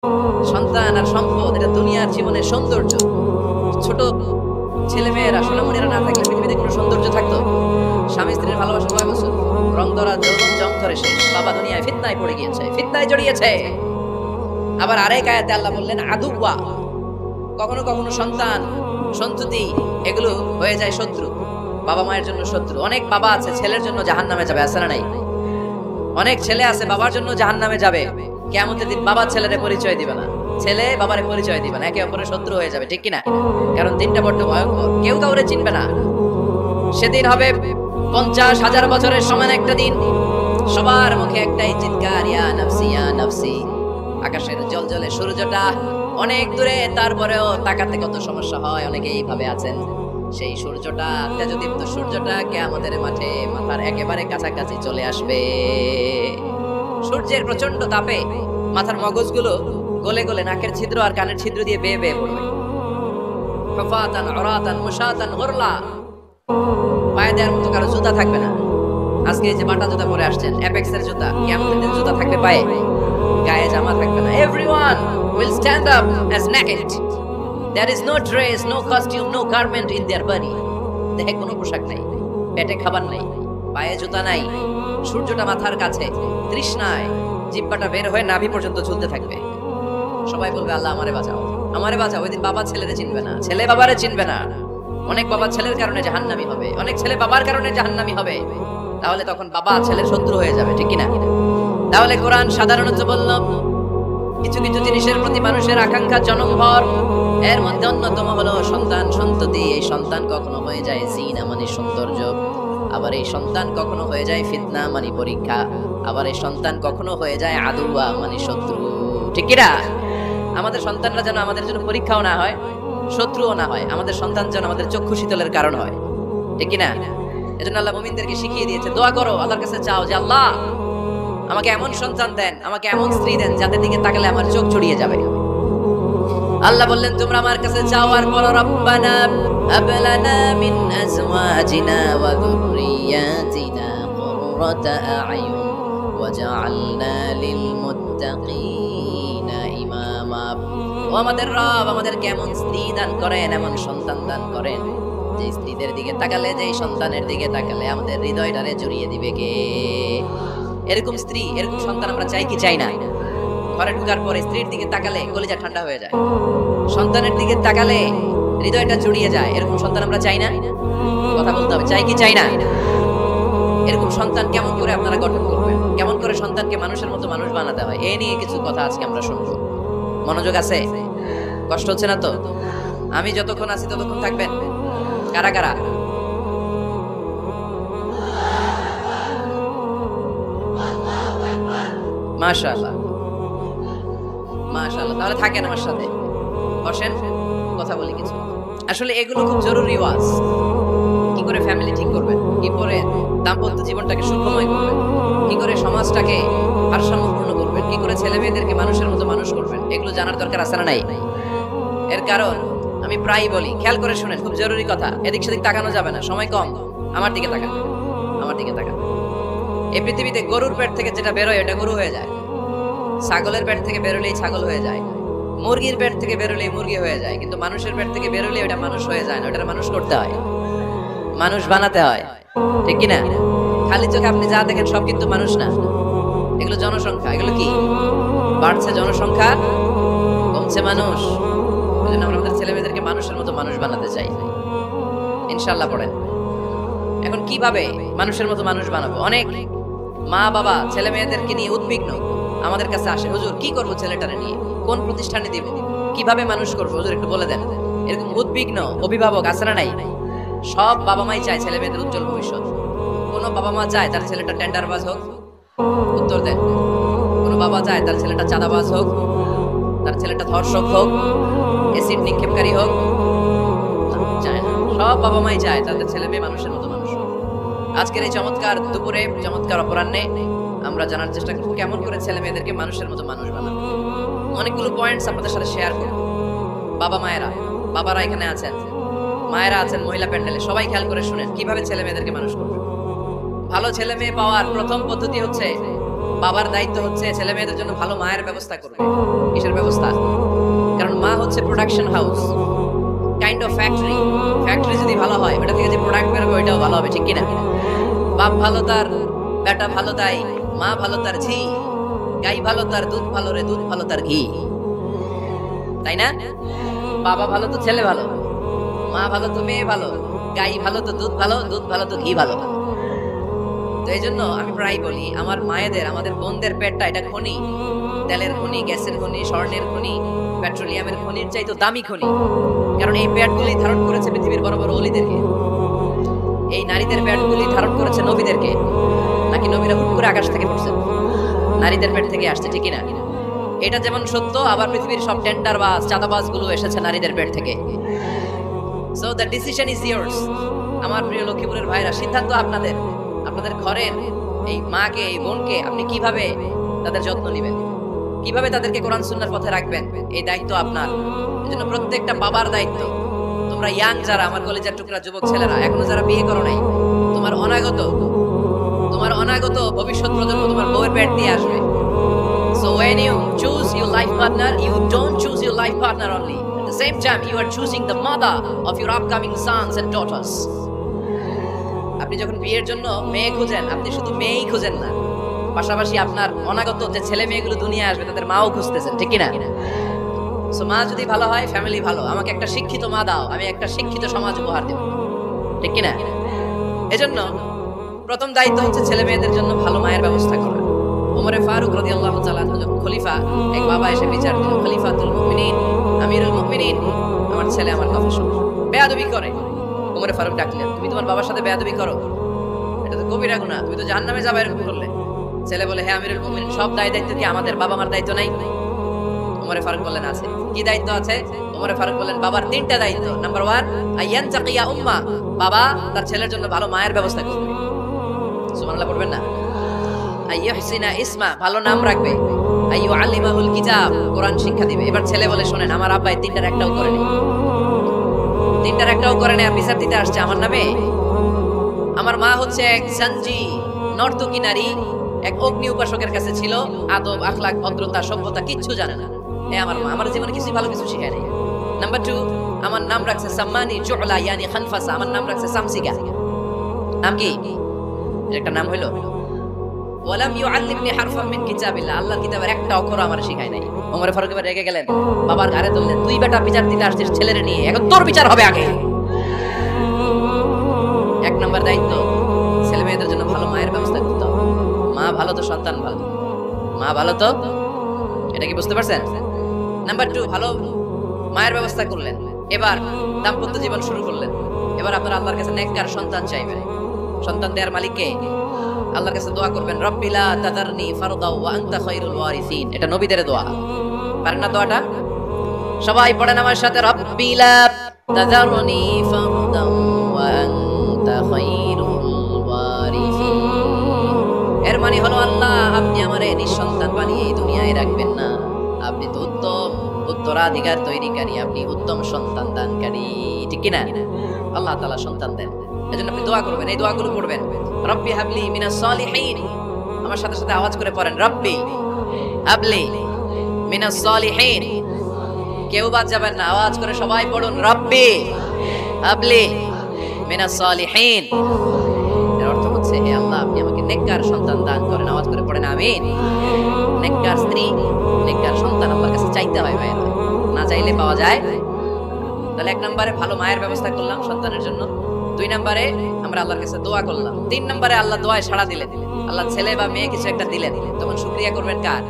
সন্তান আর সম্পদ এটা দুনিয়ার জীবনের সৌন্দর্য। ছোট ছেলে মেয়েরা সোনামণিরা না থাকলে পৃথিবীতে কোনো সৌন্দর্য থাকতো? স্বামী স্ত্রীর ভালোবাসা কয় বছর, রং ধরা যৌবন জং ধরে শেষ, বাবা দুনিয়ায় ফিতনায় পড়ে গিয়েছে, ফিতনায় জড়িয়েছে। আবার আরেক আয়াতে আল্লাহ বললেন আদুওয়া, কখনো কখনো সন্তান সন্ততি এগুলো হয়ে যায় শত্রু, বাবা মায়ের জন্য শত্রু। অনেক বাবা আছে ছেলের জন্য জাহান্নামে যাবে, আছে না নাই? অনেক ছেলে আছে বাবার জন্য জাহান্নামে যাবে, কিয়ামতের দিন বাবা ছেলেরে পরিচয় দিবে না, ছেলে বাবারে পরিচয় দিবে না, একে অপরের শত্রু হয়ে যাবে, ঠিক কিনা? কারণ দিনটা বড্ড ভয়ঙ্কর, কেউ কাউরে চিনবে না। সেদিন হবে 50,000 বছরের সমান একটা দিন, সবার মুখে একটাই চিৎকার, ইয়া নাফসি ইয়া নাফসি। আকাশের জলজলে সূর্যটা অনেক দূরে, তারপরেও তাকাতে কত সমস্যা হয়। অনেকে এইভাবে আছেন, সেই সূর্যটা তেজদীপ্ত সূর্যটা কিয়ামতের মাঠে মাথার একেবারে কাছাকাছি চলে আসবে। সূর্যের প্রচন্ড তাপে মাথার মগজগুলো গলে গলে নাকের ছিদ্র আর কানের ছিদ্র দিয়ে বেয়ে বেয়ে পড়বে। হুফাতান উরাতান মুশাতান গুরলা, পায়ে দেওয়ার মতো কারো জুতা থাকবে না। আজকে এই যে বাটা জুতা পরে আসছেন, অ্যাপেক্সের জুতা, কিয়ামতের দিন জুতা থাকবে পায়ে, গায়ে জামা থাকবে না। Everyone will stand up as naked. There is no dress, no costume, no garment in their body. দেহে কোনো পোশাক নাই, পেটে খাবার নাই, পায়ে জুতা নাই, সূর্যটা মাথার কাছে, তৃষ্ণায় জিহ্বাটা বের হয়ে নাভি পর্যন্ত ঝুলতে থাকবে। সবাই বলবে আল্লাহ আমারে বাঁচাও, আমারে বাঁচাও। ওই দিন বাবা ছেলেরে চিনবে না, ছেলে বাবারে চিনবে না। অনেক বাবা ছেলের কারণে জাহান্নামী হবে, অনেক ছেলে বাবার কারণে জাহান্নামী হবে। তাহলে তখন বাবা ছেলের শত্রু হয়ে যাবে, ঠিক কিনা? তাহলে কোরআন সাধারণত বলল কিছু কিছু জিনিসের প্রতি মানুষের আকাঙ্ক্ষা জনমভর, এর মধ্যে অন্যতম হলো সন্তান সন্ততি। এই সন্তান কখনো হয়ে যায় জিনা মানে সৌন্দর্য, আবার এই সন্তান কখনো হয়ে যায় ফিতনা মানে পরীক্ষা, আবার এই সন্তান কখনো হয়ে যায় আদুয়া মানে শত্রু, ঠিক কিনা? আমাদের সন্তানরা যেন আমাদের জন্য পরীক্ষাও না হয়, শত্রুও না হয়, আমাদের সন্তান যেন আমাদের চক্ষু শীতলের কারণ হয়, ঠিক কিনা? এজন্য আল্লাহ মুমিনদেরকে শিখিয়ে দিয়েছে, দোয়া করো, আল্লাহর কাছে চাও যে আল্লাহ আমাকে এমন সন্তান দেন, আমাকে এমন স্ত্রী দেন যাদের দিকে তাকালে আমার চোখ জুড়িয়ে যাবে। আল্লাহ বললেন তোমরা আমার কাছে চাও আর বলো রব্বানা হাব লানা মিন আজওয়াজিনা ওয়া যুররিয়াতিনা কুররাতা আ'য়ুন ওয়াজআলনা লিল মুত্তাকিনা ইমামা। ও আমাদের রব, আমাদের কেমন স্ত্রী দান করেন, এমন সন্তান দান করেন যে স্ত্রীদের দিকে তাকালে, যে সন্তানের দিকে তাকালে আমাদের হৃদয়টারে জুড়িয়ে দিবে কে? এরকম স্ত্রী, এরকম সন্তান আমরা চাই কি চাই না? ঘরে ঢোকার পরে স্ত্রীর দিকে তাকালে কলিজা ঠান্ডা হয়ে যায়, সন্তানের দিকে তাকালে হৃদয়টা জুড়িয়ে যায়, এরকম সন্তান আমরা চাই না? কথা বলতে হবে, চাই কি চাই না? এরকম সন্তান কেমন করে আপনারা গঠন করবেন, কেমন করে সন্তানকে মানুষের মতো মানুষ বানাতে হয়, এই নিয়ে কিছু কথা আজকে আমরা শুনবো। মনোযোগ আছে? কষ্ট হচ্ছে না তো? আমি যতক্ষণ আছি ততক্ষণ থাকবেন। কারা কারা? মাশাআল্লাহ মাশাআল্লাহ, তাহলে থাকেন আমার সাথে, বসেন, কথা বলি কিছু। আসলে এগুলো খুব জরুরি ওয়াজ। কি করে ফ্যামিলি ঠিক করবেন, কি করে দাম্পত্য জীবনটাকে সুখময় করবেন, কি করে সমাজটাকে ভারসাম্যপূর্ণ করবেন, কি করে ছেলে মেয়েদেরকে মানুষের মতো মানুষ করবেন, এগুলো জানার দরকার আছে না নাই? এর কারণ আমি প্রায়ই বলি, খেয়াল করে শুনেন, খুব জরুরি কথা, এদিক সেদিক তাকানো যাবে না, সময় কম। আমার দিকে তাকান, আমার দিকে তাকান। এই পৃথিবীতে গরুর পেট থেকে যেটা বেরোয় এটা গরু হয়ে যায়, ছাগলের পেট থেকে বেরোলেই ছাগল হয়ে যায়, মুরগির পেট থেকে বেরোলেই মুরগি হয়ে যায়, কিন্তু মানুষের পেট থেকে বেরোলে ওটা মানুষ হয়ে যায় না, ওটা মানুষ করতে হয়, মানুষ বানাতে হয়, ঠিক কিনা? খালি চোখে আপনি যা দেখেন সব কিন্তু মানুষ না, এগুলো জনসংখ্যা। এগুলো কি? বাড়ছে জনসংখ্যা, কমছে মানুষ। এজন্য আমরা আমাদের ছেলে মেয়েদেরকে মানুষের মতো মানুষ বানাতে চাই, ইনশাআল্লাহ। পড়েন এখন কিভাবে মানুষের মতো মানুষ বানাবো। অনেক মা বাবা ছেলে মেয়েদেরকে নিয়ে উদ্বিগ্ন, আমাদের কাছে আসে, হুজুর কি করবো ছেলেটারে নিয়ে, কোন প্রতিষ্ঠানে দিব, কিভাবে মানুষ করবো হুজুর একটু বলে দেন। এরকম উদ্বিগ্ন অভিভাবক আছে না নাই? সব বাবা মাই চায় ছেলে মেয়েদের উজ্জ্বল ভবিষ্যৎ। কোন বাবা মা চায় তার ছেলেটা টেন্ডারবাজ হোক? উত্তর দেন। কোন বাবা চায় তার ছেলেটা চাঁদাবাজ হোক, তার ছেলেটা ধর্ষক হোক, এসিড নিক্ষেপকারী হোক? চায় না। সব বাবা মাই চায় তাদের ছেলে মেয়ে মানুষের মতো মানুষ হোক। আজকের এই চমৎকার দুপুরে, চমৎকার অপরাহ্নে আমরা জানার চেষ্টা করব কেমন করে ছেলে মেয়েদেরকে মানুষের মতো মানুষ বানাবো। অনেকগুলো পয়েন্টস আপনাদের সাথে শেয়ার করব। বাবা মায়েরা, বাবারা এখানে আছেন, মায়েরা আছেন মহিলা প্যান্ডেলে, সবাই খেয়াল করে শুনেন কিভাবে ছেলে মেয়েদেরকে মানুষ করবে। ভালো ছেলে মেয়ে পাওয়ার প্রথম পদ্ধতি হচ্ছে বাবার দায়িত্ব হচ্ছে ছেলে মেয়েদের জন্য ভালো মায়ের ব্যবস্থা করবে। কিসের ব্যবস্থা? কারণ মা হচ্ছে production house, kind of factory. Factory যদি ভালো হয়, ওটা থেকে যে প্রোডাক্ট বেরোবে ওইটাও ভালো হবে, ঠিক কিনা? বাপ ভালো তার বেটা ভালো, তাই মা ভালো তার ঝি, গাই ভালো তার দুধ ভালো রে, দুধ ভালো তার ঘি, তাই না? বাবা ভালো তো ছেলে ভালো, মা ভালো তো মেয়ে ভালো, গাই ভালো তো দুধ ভালো, দুধ ভালো তো ঘি ভালো। তো এই জন্য আমি প্রায় বলি, আমার মায়েদের, আমাদের বোনদের পেটটা এটা খনি, তেলের খনি, গ্যাসের খনি, স্বর্ণের খনি, পেট্রোলিয়ামের খনির চাইতো দামি খনি। কারণ এই পেটগুলি ধারণ করেছে পৃথিবীর বড় বড় অলিদেরকে। এই নারীদের পেটগুলি ধারণ করেছে নবীদেরকে। নাকি নবীরা হুট করে আকাশ থেকে পড়ছে? নারীদের পেট থেকে আসছে, ঠিক না? এটা যেমন সত্য, আবার পৃথিবীর সব টেন্ডার বা চাঁদাবাজ গুলো এসেছে নারীদের পেট থেকে। So the decision is years. আমার প্রিয় লক্ষ্মীপুরের ভাইরা, সিদ্ধান্ত আপনাদের। আপনাদের ঘরের এই মাকে, এই বোনকে আপনি কিভাবে তাদের যত্ন নেবেন, কিভাবে তাদেরকে কোরআন সুন্নাহর পথে রাখবেন, এই দায়িত্ব আপনার। এজন্য প্রত্যেকটা বাবার দায়িত্ব। তোমরা ইয়াং যারা, আমার কলেজের টুকরা যুবক ছেলেরা, এখনো যারা বিয়ে করো নাই, তোমার অনাগত ভবিষ্যৎ প্রজন্ম তোমার বউয়ের পেট দিয়ে আসবে। So when you choose your life partner, you don't choose your life partner only. At the same time, you are choosing the mother of your upcoming sons and daughters. আপনি যখন বিয়ের জন্য মেয়ে খুঁজেন, আপনি শুধু মেয়েই খুঁজেন না, পাশাপাশি আপনার অনাগত যে ছেলে মেয়েগুলো দুনিয়া আসবে তাদের মাও খুঁজতেছেন, ঠিক কিনা? সো মা যদি ভালো হয়, ফ্যামিলি ভালো। আমাকে একটা শিক্ষিত মা দাও, আমি একটা শিক্ষিত সমাজ উপহার দেব, ঠিক কিনা? এজন্য প্রথম দায়িত্ব হচ্ছে ছেলে মেয়েদের জন্য ভালো মায়ের ব্যবস্থা করা। ওমরে ফারুক রাদিয়াল্লাহু তাআলা যখন খলিফা, এক বাবা এসে বিচার দিল, খলিফাতুল মুমিনিন, আমিরুল মুমিনিন, আমার ছেলে আমার কথা শুনে বেয়াদবি করে। ওমরে ফারুক ডাকলেন, তুমি তোমার বাবার সাথে বেয়াদবি করো, এটা তো কবিরা গুনাহ, তুমি তো জাহান্নামে যাবে এরকম করলে। ছেলে বলে, হ্যাঁ আমিরুল মুমিনিন, সব দায়িত্ব কি আমাদের? বাবা মার দায়িত্ব নাই? ওমরে ফারুক বললেন, আছে। কি দায়িত্ব আছে? ওমরে ফারুক বললেন, বাবার 3টা দায়িত্ব। নাম্বার 1, আইয়ানতাকিয়া উম্মা, বাবা তার ছেলের জন্য ভালো মায়ের ব্যবস্থা করবে। সুবহানাল্লাহ পড়বেন না? আইয়ুহসিনা ইসমা, ভালো নাম রাখবে। আইয়ুআল্লিমাহুল কিতাব, কোরআন শিক্ষা দিবে। এবার ছেলে বলে, শোনেন, আমার আব্বা 3টার একটাও করেনি, 3টার একটাও করেনি, আর বিচার দিতে আসছে আমার নামে। আমার মা হচ্ছে এক জাঞ্জি, নর্তকী নারী, এক অগ্নি উপাসকের কাছে ছিল, আদব, আখলাক, ভদ্রতা, সভ্যতা কিচ্ছু জানে না। আমার মা আমার জীবনে কিছু ভালো কিছু শিখায় নাই। নাম্বার 2, আমার নাম রাখছে সাম্মানি জুলা, ইয়ানি খানফাসা, আমার নাম রাখছে সামসিকা। নাম কি? একটা নাম হইলো। ওয়ালাম ইউআল্লিমনি হারফাম মিন কিতাবিল্লাহ, আল্লাহর কিতাবের একটা অক্ষর আমার শিখায় নাই। ওমর ফারুক এবার রেগে গেলেন, বাবার ঘাড়ে তুললেন, তুই বেটা বিচার দিতে আসছিস ছেলেরে নিয়ে, এখন তোর বিচার হবে আগে। 1 নম্বর দায়িত্ব, ছেলে মেয়েদের জন্য ভালো মায়ের ব্যবস্থা করতে হবে। মা ভালো তো সন্তান ভালো, মা ভালো তো, এটা কি বুঝতে পারছেন? নাম্বার 2, ভালো মায়ের ব্যবস্থা করলেন, এবার দাম্পত্য জীবন শুরু করলেন। এবার আপনারা আল্লাহর কাছে নেককার সন্তান চাইবেন। সন্তান দেওয়ার মালিক কে? আল্লাহর কাছে দোয়া করবেন, রব্বি লা তাযারনি ফারদাও ওয়া আনতা খায়রুল ওয়ারিসিন। এটা নবীদের দোয়া, পারেন না দোয়াটা? সবাই পড়েন আমার সাথে, রব্বি লা তাযারনি ফারদাও ওয়া আনতা খায়রুল ওয়ারিসিন। এর মানে হলো, আল্লাহ আপনি আমারে নিঃসন্তান বানিয়ে এই দুনিয়ায় রাখবেন না, আপনি তো উত্তম উত্তরাধিকার তৈরিকারী, আপনি উত্তম সন্তান দানকারী, ঠিক কিনা? আল্লাহ তাআলা সন্তান দেন, এজন্য আপনি দোয়া করবেন, এই দোয়াগুলো পড়বেন। রব্বি হাবলি মিনাস সালিহিন, আমার সাথে সাথে আওয়াজ করে পড়েন, রব্বি হাবলি মিনাস সালিহিন। কেউ বাদ যাবেন না, আওয়াজ করে সবাই পড়ুন, রব্বি হাবলি মিনাস সালিহিন। এর অর্থ হচ্ছে, হে আল্লাহ আপনি আমাকে নেককার সন্তান দান করেন। আওয়াজ করে পড়েন আমিন। নেককার স্ত্রী, নেককার সন্তান আল্লাহর কাছে চাইতে হয়, ভাই, না চাইলে পাওয়া যায়। তাহলে 1 নম্বরে ভালো মায়ের ব্যবস্থা করলাম সন্তানের জন্য। 2 নম্বরে আমরা আল্লাহর কাছে দোয়া করলাম। 3 নম্বরে আল্লাহ দোয়ায় সাড়া দিলেন, আল্লাহ ছেলে বা মেয়ে কিছু একটা দিলেন, তখন শুকরিয়া করবেন কার?